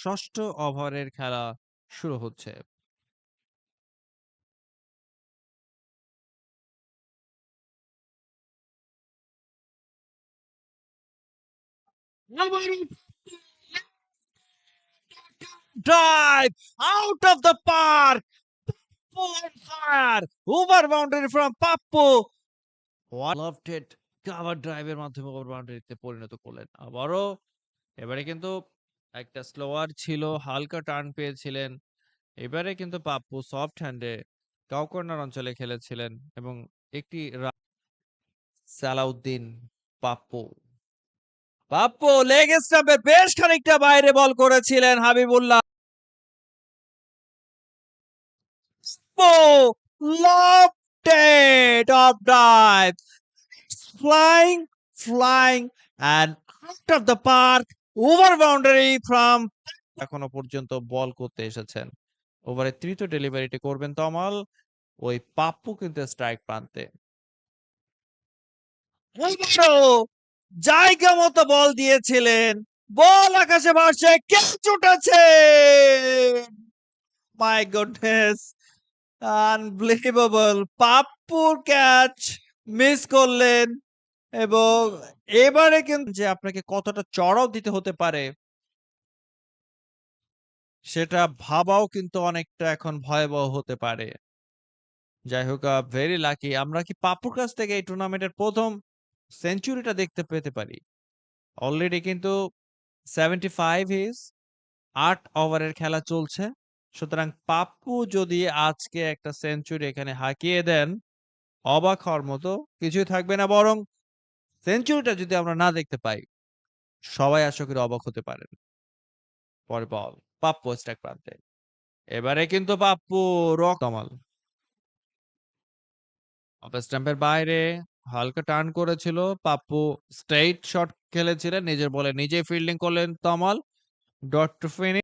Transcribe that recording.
ষষ্ঠ ওভারের খেলা শুরু হচ্ছে। Drive out of the park. On fire. Over boundary from Pappu. What loved it. Cover ড্রাইভের মাধ্যমে ওভার বাউন্ডারিতে পরিণত করলেন। আবারও এবারে কিন্তু একটা স্লোয়ার ছিল, হালকা টার্ন পেয়েছিলেন। এবারে কিন্তু পাপ্পু সফট হ্যান্ডে কাউ কর্নার অঞ্চলে খেলেছিলেন এবং একটি সালাউদ্দিন পাপ্পু। পাপ্পু লেগ স্টাম্পের বেশ খানিকটা বাইরে বল করেছিলেন Habibullah. Papu loved it off dive, flying and out of the park, over boundary from এখনো পর্যন্ত বল করতে এসেছেন। ওভারের তৃতীয় ডেলিভারিটি করবেন তমাল। ওই পাপ্পু কিন্তু স্ট্রাইক প্রান্তে। জায়গা মতো বল দিয়েছিলেন। বল আকাশে ভাসছে, ক্যাচ উঠেছে। My goodness, unbelievable. পাপ্পুর ক্যাচ মিস করলেন এবং এবারে কিন্তু যে আপনাকে কতটা চড়াও দিতে হতে পারে সেটা ভাবাও কিন্তু অনেকটা এখন ভয়াবহ হতে পারে। যাই হোক, ভেরি লাকি আমরা কি পাপ্পুর কাছ থেকে এই টুর্নামেন্টের ১ম সেঞ্চুরিটা দেখতে পেতে পারি। অলরেডি কিন্তু 75 হিজ ৮ ওভারের খেলা চলছে। সুতরাং পাপ্পু যদি আজকে একটা সেঞ্চুরি এখানে হাঁকিয়ে দেন, অবাক হওয়ার মতো কিছুই থাকবে না। বরং সেঞ্চুরিটা যদি আমরা না দেখতে পাই, সবাই আশা করি অবাক হতে পারেন। পরে বল পাপ্পু স্ট্রাইক প্রান্তে। এবারে কিন্তু পাপ্পু কামাল। অফ স্ট্যাম্পের বাইরে হালকা টার্ন করেছিল। পাপ্পু স্ট্রেইট শট খেলেছিলেন। নিজের বলে নিজেই ফিল্ডিং করলেন তমাল। Dot to finish.